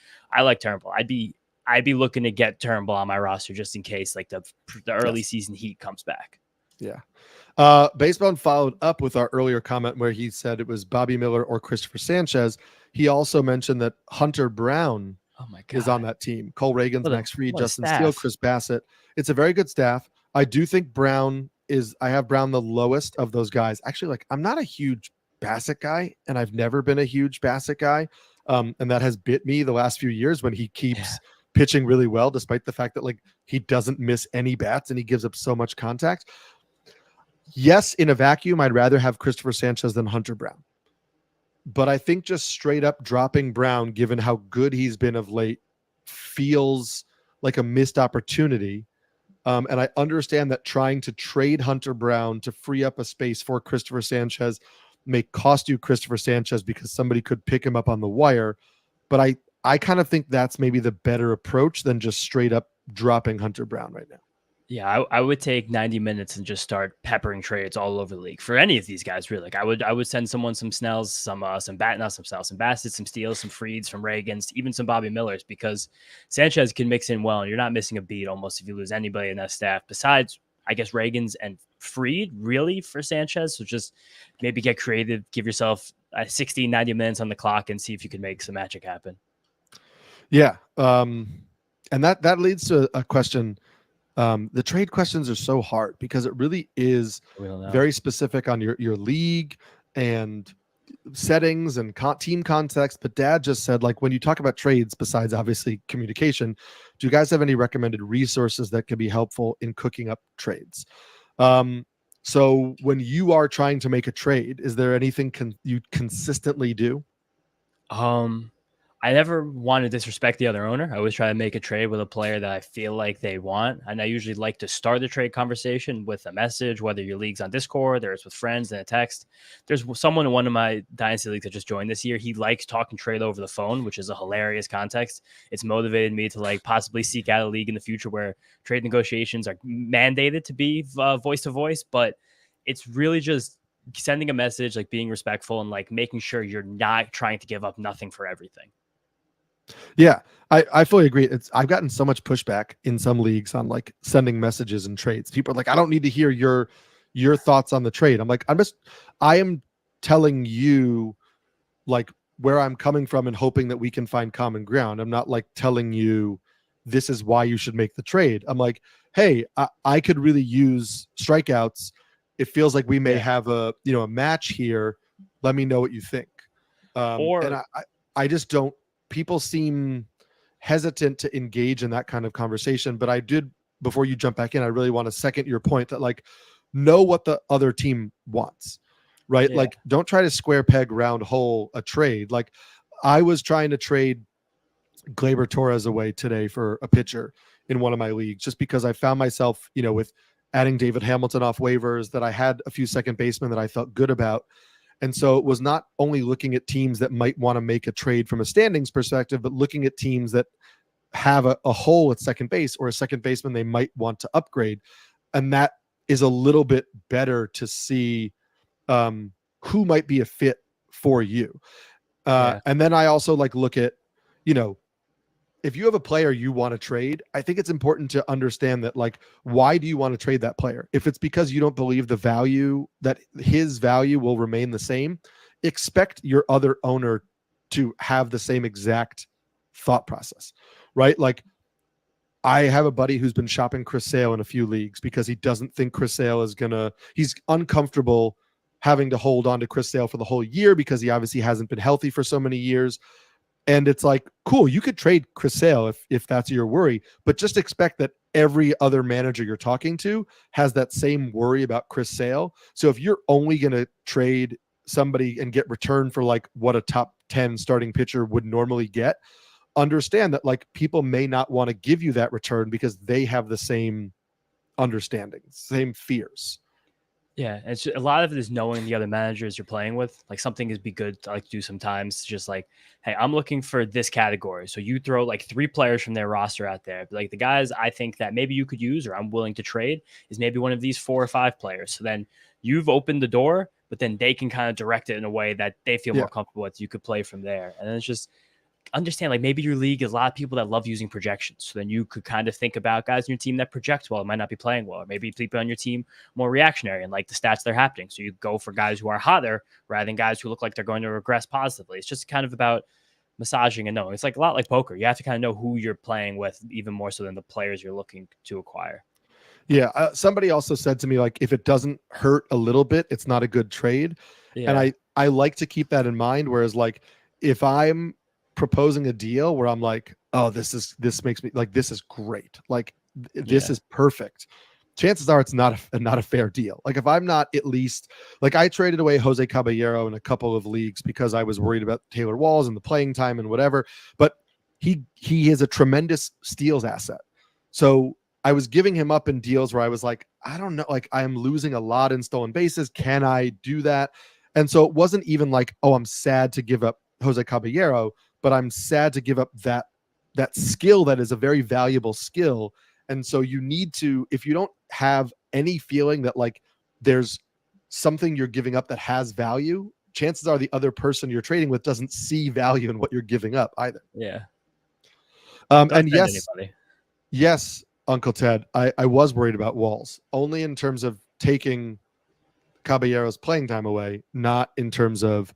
Turnbull. I'd be looking to get Turnbull on my roster just in case like the early season heat comes back. Yeah. Baseball followed up with our earlier comment where he said it was Bobby Miller or Christopher Sanchez. He also mentioned that Hunter Brown Oh my is on God. that team. Cole Reagans, What a Max Fried, what a Justin Steele, staff. Chris Bassett. It's a very good staff. I do think I have Brown the lowest of those guys. Actually, like I'm not a huge Bassett guy, and I've never been a huge Bassett guy. And that has bit me the last few years when he Yeah. keeps pitching really well, despite the fact that like he doesn't miss any bats and he gives up so much contact. Yes, in a vacuum, I'd rather have Christopher Sanchez than Hunter Brown. But I think just straight up dropping Brown, given how good he's been of late, feels like a missed opportunity. And I understand that trying to trade Hunter Brown to free up a space for Christopher Sanchez may cost you Christopher Sanchez because somebody could pick him up on the wire. But I kind of think that's maybe the better approach than just straight up dropping Hunter Brown right now. Yeah, I would take 90 minutes and just start peppering trades all over the league for any of these guys. Really, like I would send someone some Snells, some not some Snells, some Bassett, some Steeles, some Freeds, some Reagans, even some Bobby Millers, because Sanchez can mix in well, and you're not missing a beat almost if you lose anybody in that staff besides, I guess, Reagans and Freed really for Sanchez. So just maybe get creative, give yourself 60, 90 minutes on the clock and see if you can make some magic happen. Yeah. And that leads to a question. The trade questions are so hard because it really is very specific on your league and settings and team context. But Dad just said, like, when you talk about trades, besides obviously communication, do you guys have any recommended resources that could be helpful in cooking up trades? So when you are trying to make a trade, is there anything you consistently do? I never want to disrespect the other owner. I always try to make a trade with a player that I feel like they want. And I usually like to start the trade conversation with a message, whether your league's on Discord or it's with friends and a text. There's someone in one of my dynasty leagues that just joined this year. He likes talking trade over the phone, which is a hilarious context. It's motivated me to like possibly seek out a league in the future where trade negotiations are mandated to be voice to voice, but it's really just sending a message, like being respectful and like making sure you're not trying to give up nothing for everything. Yeah, I fully agree. I've gotten so much pushback in some leagues on like sending messages and trades. People are like, I don't need to hear your thoughts on the trade. I'm like, I am telling you like where I'm coming from and hoping that we can find common ground. I'm not like telling you this is why you should make the trade. I'm like, hey, I could really use strikeouts. It feels like we may have a match here. Let me know what you think. And I just don't. People seem hesitant to engage in that kind of conversation. But I did, before you jump back in, I really want to second your point that like know what the other team wants, right? Yeah. Like don't try to square peg round hole a trade. Like I was trying to trade Gleyber Torres away today for a pitcher in one of my leagues, just because I found myself, with adding David Hamilton off waivers, that I had a few second basemen that I felt good about. And so it was not only looking at teams that might want to make a trade from a standings perspective, but looking at teams that have a hole at second base or a second baseman they might want to upgrade. And that is a little bit better to see who might be a fit for you. And then I also like look at, if you have a player you want to trade, I think it's important to understand that, like, why do you want to trade that player? If it's because you don't believe that his value will remain the same, expect your other owner to have the same exact thought process, right? Like I have a buddy who's been shopping Chris Sale in a few leagues because he doesn't think Chris Sale he's uncomfortable having to hold on to Chris Sale for the whole year because he obviously hasn't been healthy for so many years. And it's like, cool, you could trade Chris Sale if that's your worry, but just expect that every other manager you're talking to has that same worry about Chris Sale. So if you're only going to trade somebody and get return for like what a top 10 starting pitcher would normally get, understand that like people may not want to give you that return because they have the same understandings, same fears. Yeah, it's a lot of it is knowing the other managers you're playing with. Like something is be good to like do sometimes. Just like, hey, I'm looking for this category. So you throw like 3 players from their roster out there. But like the guys I think that maybe you could use or I'm willing to trade is maybe one of these 4 or 5 players. So then you've opened the door, but then they can kind of direct it in a way that they feel more comfortable with. You could play from there. And it's just understand, like maybe your league is a lot of people that love using projections. So then you could kind of think about guys in your team that project well, it might not be playing well, or maybe people on your team more reactionary and like the stats they're happening. So you go for guys who are hotter rather than guys who look like they're going to regress positively. It's just kind of about massaging and knowing. It's like a lot like poker. You have to kind of know who you're playing with even more so than the players you're looking to acquire. Yeah. Somebody also said to me, like, if it doesn't hurt a little bit, it's not a good trade. Yeah. And I like to keep that in mind. Whereas like, if I'm proposing a deal where I'm like, oh, this makes me like, this is great. Like this is perfect. Chances are it's not a fair deal. Like if I'm not at least like I traded away Jose Caballero in a couple of leagues because I was worried about Taylor Walls and the playing time and whatever, but he is a tremendous steals asset. So I was giving him up in deals where I was like, I don't know, like I am losing a lot in stolen bases. Can I do that? And so it wasn't even like, oh, I'm sad to give up Jose Caballero, but I'm sad to give up that skill that is a very valuable skill. And so you need to, if you don't have any feeling that like there's something you're giving up that has value, chances are the other person you're trading with doesn't see value in what you're giving up either. Yeah. And yes, Uncle Ted, I was worried about Walls, only in terms of taking Caballero's playing time away, not in terms of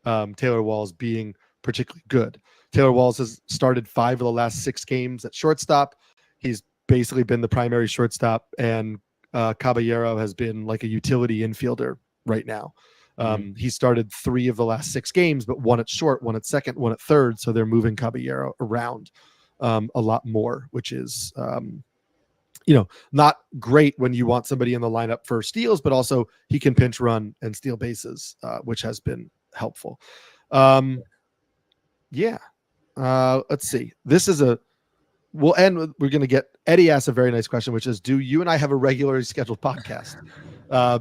Taylor Walls being particularly good. Taylor Walls has started 5 of the last 6 games at shortstop. He's basically been the primary shortstop, and Caballero has been like a utility infielder right now. He started 3 of the last 6 games, but 1 at short, 1 at second, 1 at third. So they're moving Caballero around a lot more, which is, not great when you want somebody in the lineup for steals, but also he can pinch run and steal bases, which has been helpful. Let's see. We'll end with, we're going to get, Eddie asked a very nice question, which is, do you and I have a regularly scheduled podcast?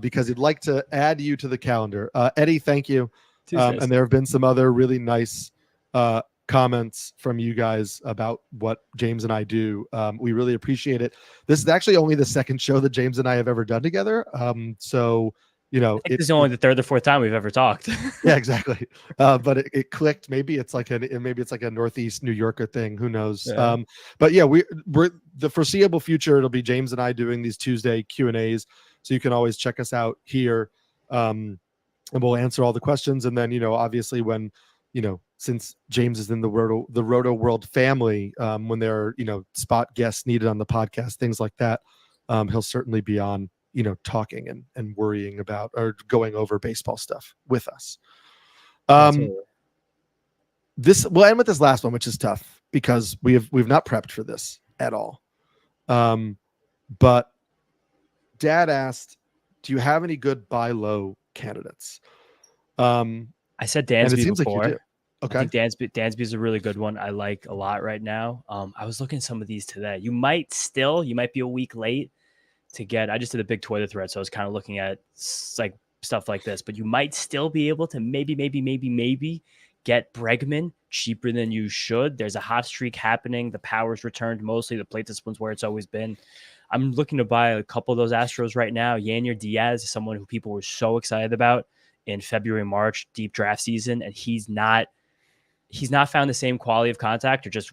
Because he'd like to add you to the calendar. Eddie, thank you. And there have been some other really nice comments from you guys about what James and I do. We really appreciate it. This is actually only the second show that James and I have ever done together. So, this is only the 3rd or 4th time we've ever talked. Yeah, exactly. But it clicked. Maybe it's like a Northeast New Yorker thing. Who knows? Yeah. But yeah, we're the foreseeable future. It'll be James and I doing these Tuesday Q&As. So you can always check us out here. And we'll answer all the questions. And then, obviously when, since James is in the Rotoworld family, when there are, spot guests needed on the podcast, things like that, he'll certainly be on, talking and worrying about or going over baseball stuff with us. We'll end with this last one, which is tough because we've not prepped for this at all. But Dad asked, do you have any good buy low candidates? I said Dansby before. Like you do. Okay. I think Dansby is a really good one. I like a lot right now. I was looking at some of these today. You might be a week late to get. I just did a big Twitter thread, so I was kind of looking at like stuff like this. But you might still be able to maybe get Bregman cheaper than you should. There's a hot streak happening. The power's returned mostly. The plate discipline's where it's always been. I'm looking to buy a couple of those Astros right now. Yanier Diaz is someone who people were so excited about in February, March, deep draft season, and he's not found the same quality of contact or just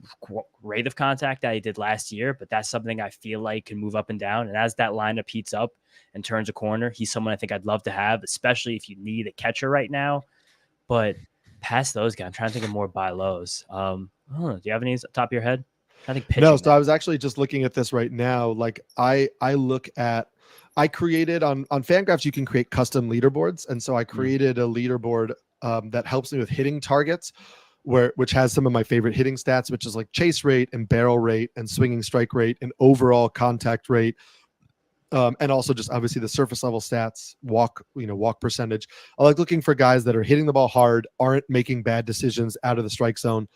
rate of contact that he did last year, but that's something I feel like can move up and down. And as that lineup heats up and turns a corner, he's someone I think I'd love to have, especially if you need a catcher right now. But past those guys, I'm trying to think of more buy lows. Do you have any top of your head? I think pitching. No, so I was actually just looking at this right now. Like I created on Fangraphs, you can create custom leaderboards. And so I created a leaderboard that helps me with hitting targets, which has some of my favorite hitting stats, which is like chase rate and barrel rate and swinging strike rate and overall contact rate. And also just obviously the surface level stats, walk percentage. I like looking for guys that are hitting the ball hard, aren't making bad decisions out of the strike zone,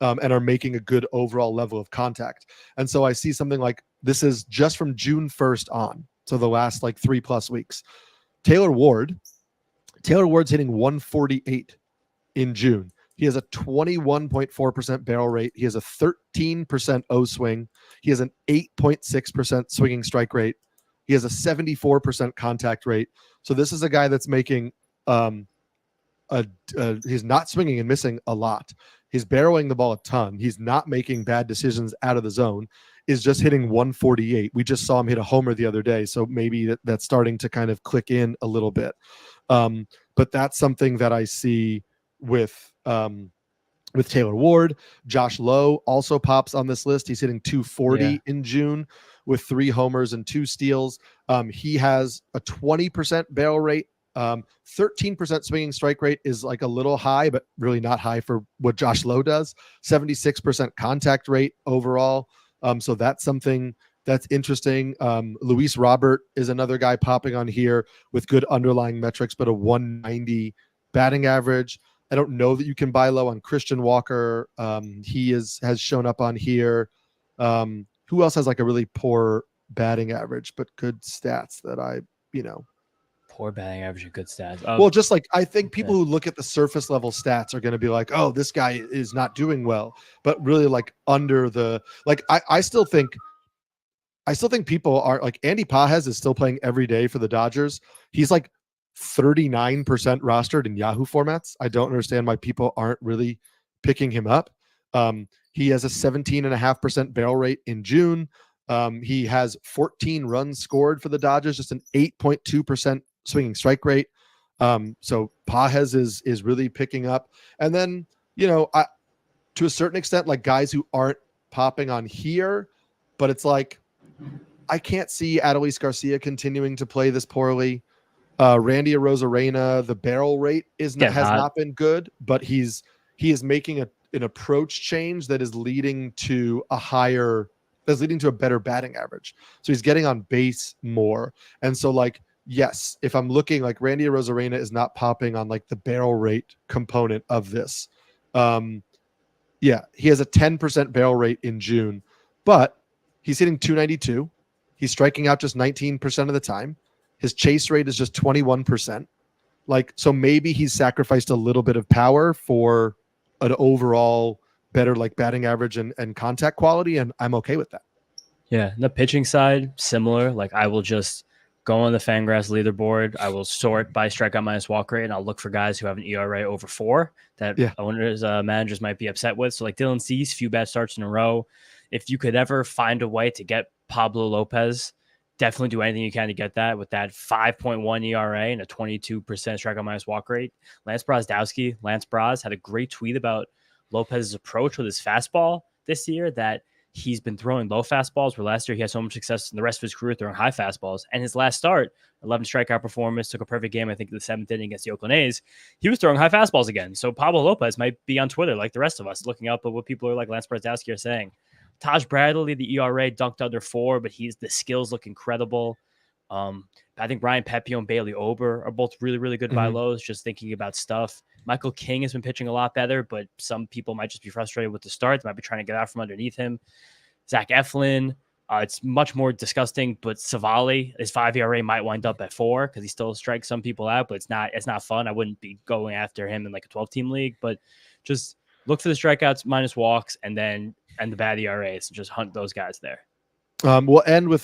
and are making a good overall level of contact. And so I see something like this is just from June 1st on. So the last like 3+ weeks. Taylor Ward's hitting 148 in June. He has a 21.4% barrel rate. He has a 13% O swing. He has an 8.6% swinging strike rate. He has a 74% contact rate. So this is a guy that's making he's not swinging and missing a lot. He's barreling the ball a ton. He's not making bad decisions out of the zone. Is just hitting 148. We just saw him hit a homer the other day, so maybe that's starting to kind of click in a little bit. But that's something that I see with Taylor Ward. Josh Lowe also pops on this list. He's hitting 240 in June with 3 homers and 2 steals. He has a 20% barrel rate. 13% swinging strike rate is like a little high, but really not high for what Josh Lowe does. 76% contact rate overall. So that's something that's interesting. Luis Robert is another guy popping on here with good underlying metrics, but a 190 batting average. I don't know that you can buy low on Christian Walker. He has shown up on here. Who else has like a really poor batting average, but good stats that poor batting average and good stats. Well, just like I think people who look at the surface level stats are going to be like, oh, this guy is not doing well, but really like under the, like, I still think people are like Andy Pages is still playing every day for the Dodgers. He's like 39% rostered in Yahoo formats. I don't understand why people aren't really picking him up. He has a 17.5% barrel rate in June. He has 14 runs scored for the Dodgers, just an 8.2% swinging strike rate. So Pages is really picking up. And then, to a certain extent, like guys who aren't popping on here, but it's like, I can't see Adolis Garcia continuing to play this poorly. Randy Arozarena, the barrel rate has not been good, but he is making an approach change that is leading to a better batting average. So he's getting on base more. And so like, yes, if I'm looking like Randy Arozarena is not popping on like the barrel rate component of this. He has a 10% barrel rate in June, but he's hitting 292. He's striking out just 19% of the time. His chase rate is just 21%. Like, so maybe he's sacrificed a little bit of power for an overall better like batting average and contact quality, and I'm okay with that. Yeah, the pitching side, similar. Like I will just go on the Fangraphs leaderboard. I will sort by strikeout minus walk rate, and I'll look for guys who have an ERA over 4 that owners, managers might be upset with. So like Dylan Cease, few bad starts in a row. If you could ever find a way to get Pablo Lopez, definitely do anything you can to get that with that 5.1 ERA and a 22% strikeout minus walk rate. Lance Braz had a great tweet about Lopez's approach with his fastball this year, that he's been throwing low fastballs, where last year he had so much success in the rest of his career throwing high fastballs. And his last start, 11 strikeout performance, took a perfect game, I think, in the 7th inning against the Oakland A's. He was throwing high fastballs again. So Pablo Lopez might be on Twitter like the rest of us, looking up at what people are like Lance Brazowski are saying. Taj Bradley, the ERA dunked under 4, but the skills look incredible. I think Ryan Pepiot and Bailey Ober are both really, really good buy lows, just thinking about stuff. Michael King has been pitching a lot better, but some people might just be frustrated with the start. They might be trying to get out from underneath him. Zach Eflin, it's much more disgusting, but Savali, his 5 ERA might wind up at 4 because he still strikes some people out, but it's not fun. I wouldn't be going after him in like a 12-team league, but just look for the strikeouts minus walks and the bad ERAs and just hunt those guys there. We'll end with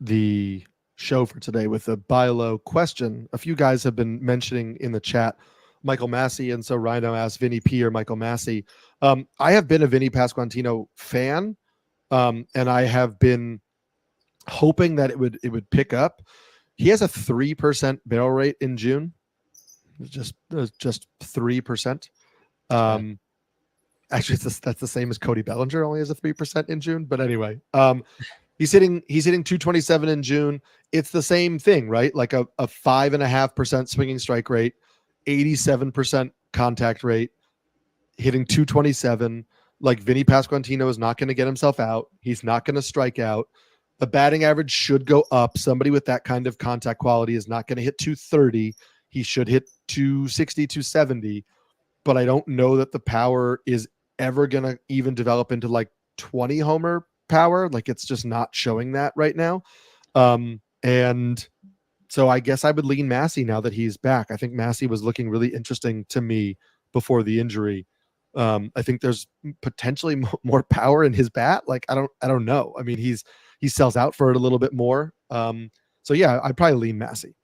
the show for today with a buy low question. A few guys have been mentioning in the chat Michael Massey, and so Rhino asked Vinny P or Michael Massey. I have been a Vinny Pasquantino fan, and I have been hoping that it would pick up. He has a 3% barrel rate in June, just 3%. Actually, that's the same as Cody Bellinger, only has a 3% in June. But anyway, he's hitting 227 in June. It's the same thing, right? Like a 5.5% swinging strike rate, 87% contact rate, hitting 227. Like Vinny Pasquantino is not going to get himself out. He's not going to strike out. The batting average should go up. Somebody with that kind of contact quality is not going to hit 230. He should hit 260, 270. But I don't know that the power is ever going to even develop into like 20 homer power. Like it's just not showing that right now. And so I guess I would lean Massey now that he's back. I think Massey was looking really interesting to me before the injury. I think there's potentially more power in his bat. Like, I don't know. I mean, he sells out for it a little bit more. So yeah, I'd probably lean Massey.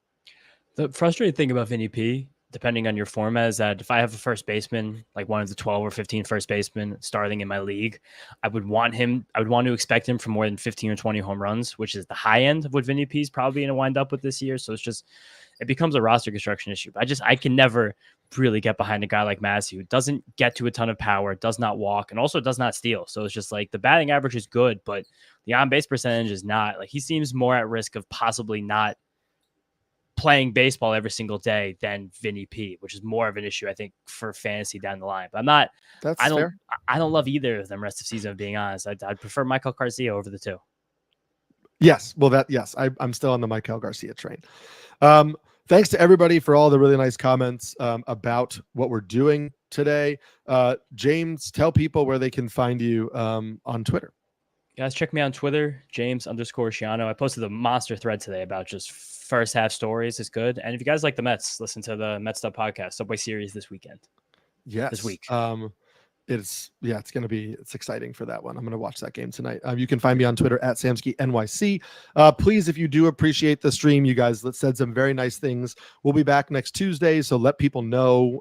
The frustrating thing about Vinny P depending on your format, is that if I have a first baseman, like one of the 12 or 15 first basemen starting in my league, I would want to expect him for more than 15 or 20 home runs, which is the high end of what Vinny P is probably going to wind up with this year. So it becomes a roster construction issue. But I can never really get behind a guy like Massey, who doesn't get to a ton of power, does not walk, and also does not steal. So it's just like the batting average is good, but the on-base percentage is not. Like, he seems more at risk of possibly not playing baseball every single day than Vinny P, which is more of an issue, I think, for fantasy down the line. But I'm not. That's fair. I I don't love either of them rest of season, being honest. I'd prefer Michael Garcia over the two. Yes. Well, I'm still on the Michael Garcia train. Thanks to everybody for all the really nice comments about what we're doing today. James, tell people where they can find you on Twitter. Guys, check me on Twitter, James_Schiano. I posted a monster thread today about just first half stories. It's good. And if you guys like the Mets, listen to the Mets Stuff podcast, Subway Series this weekend. Yes. This week. It's exciting for that one. I'm going to watch that game tonight. You can find me on Twitter at Samulski NYC. Please, if you do appreciate the stream, you guys said some very nice things. We'll be back next Tuesday, so let people know.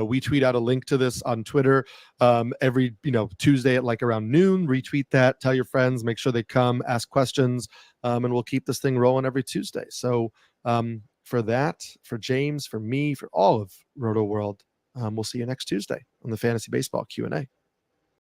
We tweet out a link to this on Twitter every Tuesday at like around noon. Retweet that, tell your friends, make sure they come, ask questions, and we'll keep this thing rolling every Tuesday. So for that, for James, for me, for all of Rotoworld, we'll see you next Tuesday on the Fantasy Baseball Q&A.